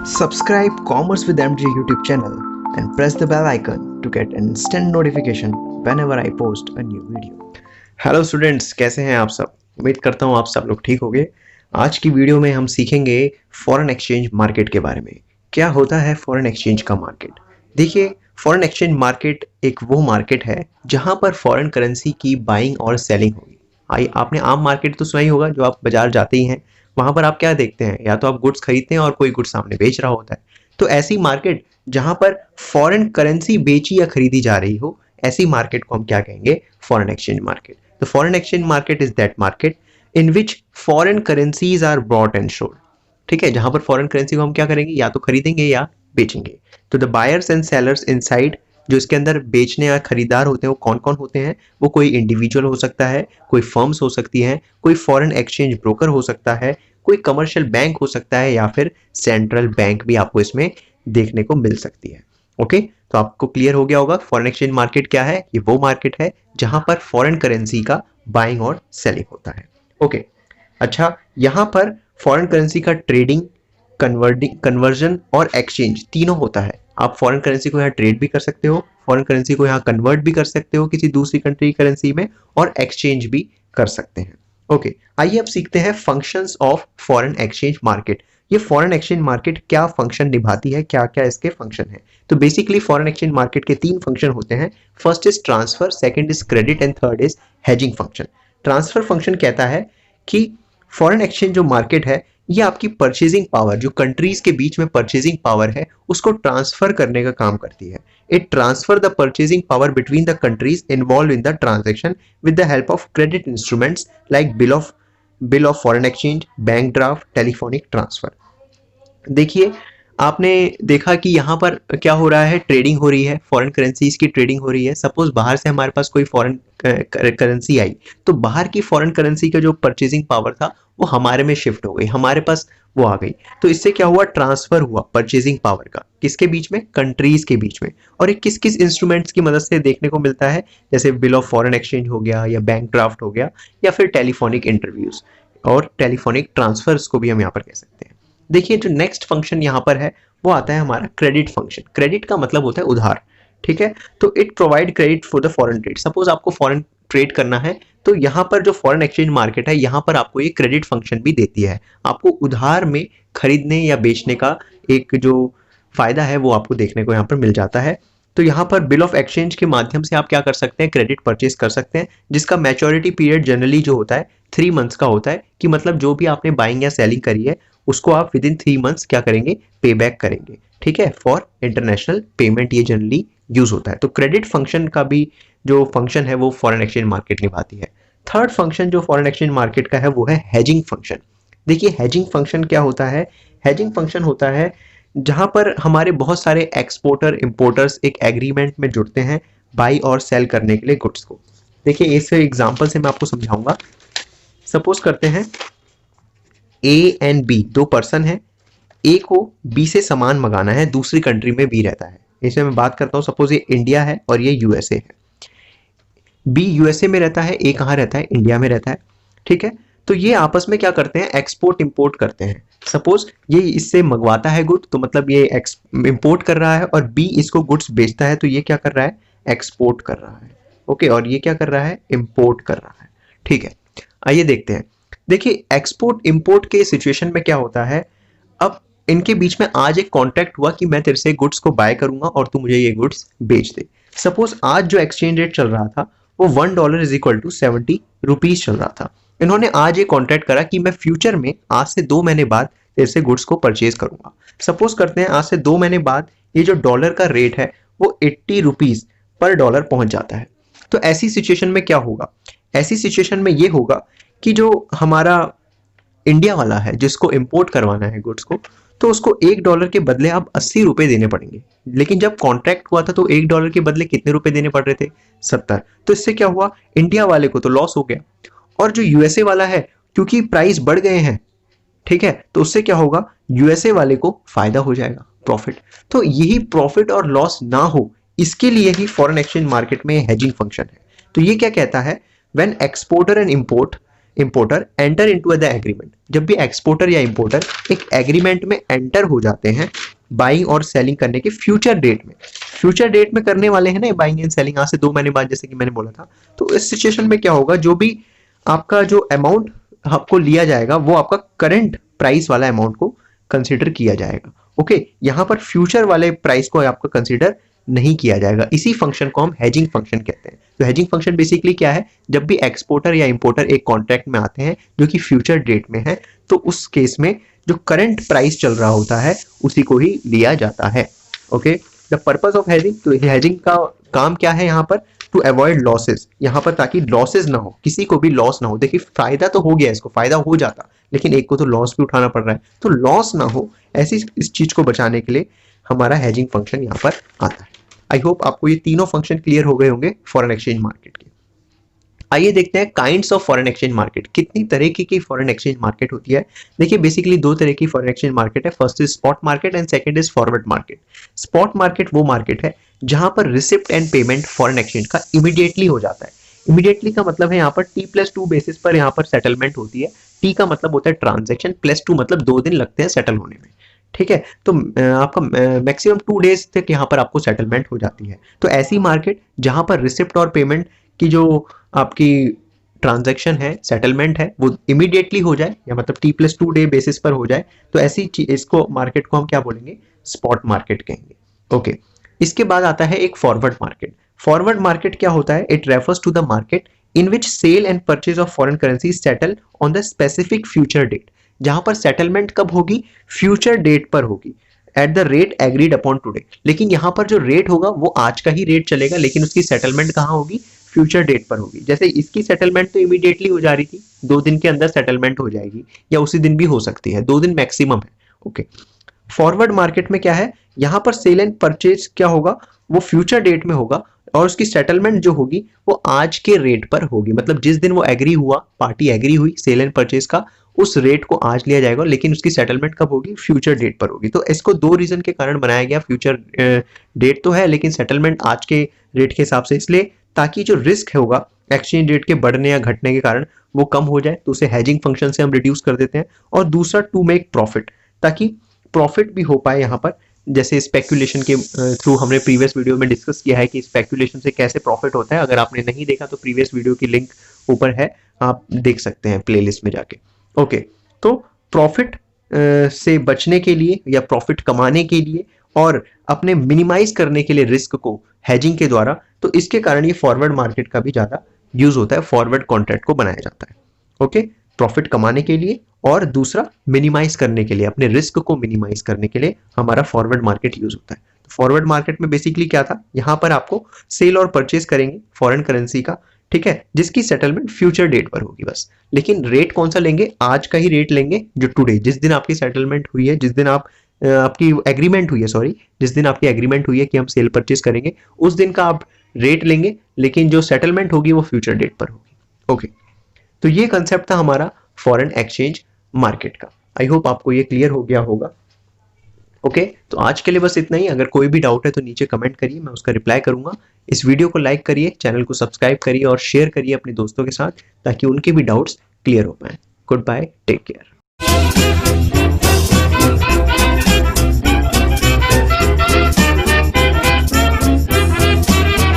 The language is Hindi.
Subscribe Commerce with MJ YouTube channel and press the bell icon to get an instant notification whenever I post a new video. Hello students, कैसे हैं आप सब? उम्मीद करता हूँ आप सब लोग ठीक होंगे। आज की वीडियो में हम सीखेंगे फॉरेन एक्सचेंज मार्केट के बारे में। क्या होता है फॉरेन एक्सचेंज का मार्केट? देखिए, फॉरेन एक्सचेंज मार्केट एक वो मार्केट है जहाँ पर फॉरेन करेंसी की बाइंग और सेलिंग होगी। आपने आम मार्केट तो सुना ही होगा, जो आप बाजार जाते ही हैं, वहां पर आप क्या देखते हैं, या तो आप गुड्स खरीदते हैं और कोई गुड्स सामने बेच रहा होता है। तो ऐसी मार्केट जहां पर फॉरेन करेंसी बेची या खरीदी जा रही हो, ऐसी मार्केट को हम क्या कहेंगे? Foreign exchange market. तो foreign exchange market is that market in which foreign currencies are brought and sold. ठीक है, जहां पर फॉरेन करेंसी को हम क्या करेंगे? या तो खरीदेंगे या बेचेंगे। तो the buyers and sellers inside, जो इसके अंदर बेचने या खरीदार होते हैं, वो कौन कौन होते हैं? वो कोई इंडिविजुअल हो सकता है, कोई फर्म्स हो सकती हैं, कोई फॉरेन एक्सचेंज ब्रोकर हो सकता है, कोई कमर्शियल बैंक हो सकता है, या फिर सेंट्रल बैंक भी आपको इसमें देखने को मिल सकती है। ओके, तो आपको क्लियर हो गया होगा फॉरेन एक्सचेंज मार्केट क्या है। ये वो मार्केट है जहां पर फॉरेन करेंसी का बाइंग और सेलिंग होता है। ओके, अच्छा, यहां पर फॉरेन करेंसी का ट्रेडिंग, कन्वर्जन और एक्सचेंज तीनों होता है। आप फॉरेन करेंसी को यहाँ ट्रेड भी कर सकते हो, फॉरेन करेंसी को यहाँ कन्वर्ट भी कर सकते हो किसी दूसरी कंट्री की करेंसी में, और एक्सचेंज भी कर सकते हैं। ओके, आइए अब सीखते हैं functions of foreign exchange market. ये फॉरेन एक्सचेंज मार्केट क्या फंक्शन निभाती है, क्या क्या इसके फंक्शन है? तो बेसिकली फॉरेन एक्सचेंज मार्केट के तीन फंक्शन होते हैं। First is transfer, second is credit and third is hedging function. Transfer function कहता है कि फॉरेन एक्सचेंज जो मार्केट है, ये आपकी परचेजिंग पावर, जो कंट्रीज के बीच में परचेजिंग पावर है, उसको ट्रांसफर करने का काम करती है। It transfer the purchasing power between the countries involve in the transaction with the help of credit instruments like bill of foreign exchange, bank draft, telephonic transfer. देखिए, आपने देखा कि यहाँ पर क्या हो रहा है? ट्रेडिंग हो रही है, फॉरेन करेंसीज की ट्रेडिंग हो रही है। सपोज बाहर से हमारे पास कोई फॉरेन करेंसी आई, तो बाहर की फॉरेन करेंसी का जो परचेजिंग पावर था वो हमारे में शिफ्ट हो गई, हमारे पास वो आ गई। तो इससे क्या हुआ? ट्रांसफर हुआ परचेजिंग पावर का। किसके बीच में? कंट्रीज के बीच में। और ये किस किस इंस्ट्रूमेंट्स की मदद से देखने को मिलता है? जैसे बिल ऑफ फॉरेन एक्सचेंज हो गया, या बैंक ड्राफ्ट हो गया, या फिर टेलीफोनिक इंटरव्यूज और टेलीफोनिक ट्रांसफर्स को भी हम यहाँ पर कह सकते हैं। देखिए, जो नेक्स्ट फंक्शन यहाँ पर है वो आता है हमारा क्रेडिट फंक्शन। क्रेडिट का मतलब होता है उधार। ठीक है, तो it provide credit for the foreign trade. Suppose आपको फॉरेन ट्रेड करना है, तो यहाँ पर जो फॉरेन एक्सचेंज मार्केट है, यहाँ पर आपको ये क्रेडिट फंक्शन भी देती है। आपको उधार में खरीदने या बेचने का एक जो फायदा है वो आपको देखने को यहाँ पर मिल जाता है। तो यहाँ पर बिल ऑफ एक्सचेंज के माध्यम से आप क्या कर सकते हैं? क्रेडिट परचेज कर सकते हैं, जिसका मैच्योरिटी पीरियड जनरली जो होता है 3 मंथ्स का होता है। कि मतलब जो भी आपने बाइंग या सेलिंग करी है, उसको आप विद इन 3 मंथ्स क्या करेंगे? पे बैक करेंगे। ठीक है, फॉर इंटरनेशनल पेमेंट ये जनरली यूज होता है। तो क्रेडिट फंक्शन का भी जो फंक्शन है वो फॉरेन एक्सचेंज मार्केट निभाती है। थर्ड फंक्शन जो फॉरेन एक्सचेंज मार्केट का है वो है हेजिंग फंक्शन। देखिए, हेजिंग फंक्शन क्या होता है? हेजिंग फंक्शन होता है जहां पर हमारे बहुत सारे एक्सपोर्टर इंपोर्टर्स एक एग्रीमेंट में जुड़ते हैं बाई और सेल करने के लिए गुड्स को। देखिए, इस एग्जांपल से मैं आपको समझाऊंगा। सपोज करते हैं ए एंड बी, दो पर्सन है। ए को बी से सामान मंगाना है, दूसरी कंट्री में बी रहता है। इसमें मैं बात करता हूं, सपोज ये इंडिया है और ये यूएसए है। बी यूएसए में रहता है, ए कहाँ रहता है? इंडिया में रहता है। ठीक है, तो ये आपस में क्या करते हैं? एक्सपोर्ट इंपोर्ट करते हैं। सपोज ये इससे मंगवाता है गुड, तो मतलब ये इंपोर्ट कर रहा है, और बी इसको गुड्स बेचता है, तो ये क्या कर रहा है? एक्सपोर्ट कर रहा है। ओके, और ये क्या कर रहा है? इंपोर्ट कर रहा है। ठीक है, आइए देखते हैं। देखिए, एक्सपोर्ट इंपोर्ट के सिचुएशन में क्या होता है? अब इनके बीच में आज एक कॉन्ट्रैक्ट हुआ कि मैं तेरे से गुड्स को बाय करूंगा और तू मुझे ये गुड्स बेच दे। सपोज आज जो एक्सचेंज रेट चल रहा था वो $1 इज इक्वल टू 70 रुपीज चल रहा था। इन्होंने आज ये कॉन्ट्रैक्ट करा कि मैं फ्यूचर में आज से 2 महीने बाद तेरे से गुड्स को परचेज करूंगा। सपोज करते हैं आज से 2 महीने बाद ये जो डॉलर का रेट है वो 80 रुपीज पर डॉलर पहुंच जाता है। तो ऐसी सिचुएशन में क्या होगा? ऐसी सिचुएशन में ये होगा कि जो हमारा इंडिया वाला है जिसको इंपोर्ट करवाना है गुड्स को, तो उसको $1 के बदले आप 80 रुपए देने पड़ेंगे। लेकिन जब कॉन्ट्रैक्ट हुआ था तो $1 के बदले कितने रुपए देने पड़ रहे थे? 70। तो इससे क्या हुआ? इंडिया वाले को तो लॉस हो गया, और जो यूएसए वाला है, क्योंकि प्राइस बढ़ गए हैं, ठीक है, तो उससे क्या होगा? यूएसए वाले को फायदा हो जाएगा, प्रॉफिट। तो यही प्रॉफिट और लॉस ना हो, इसके लिए ही फॉरेन एक्सचेंज मार्केट में हेजिंग फंक्शन है। तो ये क्या कहता है? When exporter and import importer enter into the agreement, जब भी एक्सपोर्टर या इंपोर्टर एक एग्रीमेंट में एंटर हो जाते हैं बाइंग और सेलिंग करने के फ्यूचर डेट में करने वाले हैं ना बाइंग एंड सेलिंग, आज से 2 महीने बाद जैसे कि मैंने बोला था। तो इस सिचुएशन में क्या होगा, जो भी आपका जो अमाउंट आपको लिया जाएगा वो आपका करंट प्राइस वाला अमाउंट को कंसीडर किया जाएगा। ओके, यहां पर फ्यूचर वाले प्राइस को आपको कंसीडर नहीं किया जाएगा। इसी फंक्शन को हम हेजिंग फंक्शन कहते हैं। तो हेजिंग फंक्शन बेसिकली क्या है, जब भी एक्सपोर्टर या इंपोर्टर एक कॉन्ट्रैक्ट में आते हैं जो कि फ्यूचर डेट में है, तो उस केस में जो करंट प्राइस चल रहा होता है उसी को ही लिया जाता है। Okay, the purpose of hedging, तो हेजिंग का काम क्या है यहाँ पर, टू अवॉइड लॉसेस, यहाँ पर ताकि लॉसेस ना हो, किसी को भी लॉस ना हो। देखिए फायदा तो हो गया, इसको फायदा हो जाता, लेकिन एक को तो लॉस भी उठाना पड़ रहा है, तो लॉस ना हो ऐसी इस चीज को बचाने के लिए हमारा हेजिंग फंक्शन यहाँ पर आता है। आई होप आपको ये तीनों फंक्शन क्लियर हो गए होंगे फॉरेन एक्सचेंज मार्केट के। आइए देखते हैं kinds of foreign exchange market, कितनी तरह की फॉरेन एक्सचेंज मार्केट होती है। देखिए बेसिकली 2 तरह की फॉरेन एक्सचेंज मार्केट है, first is spot market and second is forward market. Spot market वो मार्केट है जहां पर receipt and payment foreign exchange का इमीडिएटली हो जाता है। इमीडिएटली का मतलब है यहाँ पर T+2 बेसिस पर यहाँ पर सेटलमेंट होती है। T का मतलब होता है ट्रांजेक्शन, +2 मतलब 2 दिन लगते हैं सेटल होने में। ठीक है, तो आपका मैक्सिमम 2 डेज तक यहाँ पर आपको सेटलमेंट हो जाती है। तो ऐसी मार्केट जहां पर रिसिप्ट और पेमेंट की जो आपकी ट्रांजैक्शन है, सेटलमेंट है, वो इमीडिएटली हो जाए या मतलब T+2 डे बेसिस पर हो जाए, तो ऐसी इसको मार्केट को हम क्या बोलेंगे, स्पॉट मार्केट कहेंगे। ओके, इसके बाद आता है एक फॉरवर्ड मार्केट। फॉरवर्ड मार्केट क्या होता है, it refers to the market in which sale and purchase of foreign currency settle on the specific future date, जहां पर सेटलमेंट कब होगी, फ्यूचर डेट पर होगी, at the rate agreed upon today. लेकिन यहां पर जो रेट होगा वो आज का ही रेट चलेगा, लेकिन उसकी सेटलमेंट कहां होगी, फ्यूचर डेट पर होगी। जैसे इसकी सेटलमेंट तो इमीडिएटली हो जा रही थी, 2 दिन के अंदर सेटलमेंट हो जाएगी या उसी दिन भी हो सकती है, 2 दिन मैक्सिमम है। ओके, फॉरवर्ड मार्केट में क्या है, यहां पर सेल एंड परचेज क्या होगा, वो फ्यूचर डेट में होगा और उसकी सेटलमेंट जो होगी वो आज के रेट पर होगी। मतलब जिस दिन वो एग्री हुआ, पार्टी एग्री हुई सेल एंड परचेज का, उस रेट को आज लिया जाएगा, लेकिन उसकी सेटलमेंट कब होगी, फ्यूचर डेट पर होगी। तो इसको 2 रीजन के कारण बनाया गया, फ्यूचर डेट तो है लेकिन सेटलमेंट आज के रेट के हिसाब से, इसलिए ताकि जो रिस्क होगा एक्सचेंज रेट के बढ़ने या घटने के कारण वो कम हो जाए, तो उसे हेजिंग फंक्शन से हम रिड्यूस कर देते हैं। और दूसरा टू मेक प्रॉफिट, ताकि प्रॉफिट भी हो पाए यहाँ पर। जैसे स्पेक्यूलेशन के थ्रू हमने प्रीवियस वीडियो में डिस्कस किया है कि स्पेक्यूलेशन से कैसे प्रॉफिट होता है। अगर आपने नहीं देखा तो प्रीवियस वीडियो की लिंक ऊपर है, आप देख सकते हैं प्लेलिस्ट में जाके। ओके, तो प्रॉफिट से बचने के लिए या प्रॉफिट कमाने के लिए और अपने मिनिमाइज करने के लिए रिस्क को हेजिंग के द्वारा, तो इसके कारण ये फॉरवर्ड मार्केट का भी ज्यादा यूज होता है, फॉरवर्ड कॉन्ट्रैक्ट को बनाया जाता है। ओके, प्रॉफिट कमाने के लिए और दूसरा मिनिमाइज करने के लिए, अपने रिस्क को मिनिमाइज करने के लिए हमारा फॉरवर्ड मार्केट यूज होता है। तो फॉरवर्ड मार्केट में बेसिकली क्या था, यहां पर आपको सेल और परचेज करेंगे फॉरेन करेंसी का, ठीक है, जिसकी सेटलमेंट फ्यूचर डेट पर होगी बस। लेकिन रेट कौन सा लेंगे, आज का ही रेट लेंगे जो टुडे, जिस दिन आपकी सेटलमेंट हुई है, जिस दिन आपकी एग्रीमेंट हुई है, सॉरी, जिस दिन आपकी एग्रीमेंट हुई है कि हम सेल परचेज करेंगे, उस दिन का आप रेट लेंगे, लेकिन जो सेटलमेंट होगी वो फ्यूचर डेट पर होगी। ओके, तो ये कंसेप्ट था हमारा फॉरेन एक्सचेंज मार्केट का। आई होप आपको ये क्लियर हो गया होगा। ओके, तो आज के लिए बस इतना ही। अगर कोई भी डाउट है तो नीचे कमेंट करिए, मैं उसका रिप्लाई करूंगा। इस वीडियो को लाइक करिए, चैनल को सब्सक्राइब करिए और शेयर करिए अपने दोस्तों के साथ, ताकि उनके भी डाउट्स क्लियर हो पाए। Goodbye, take care.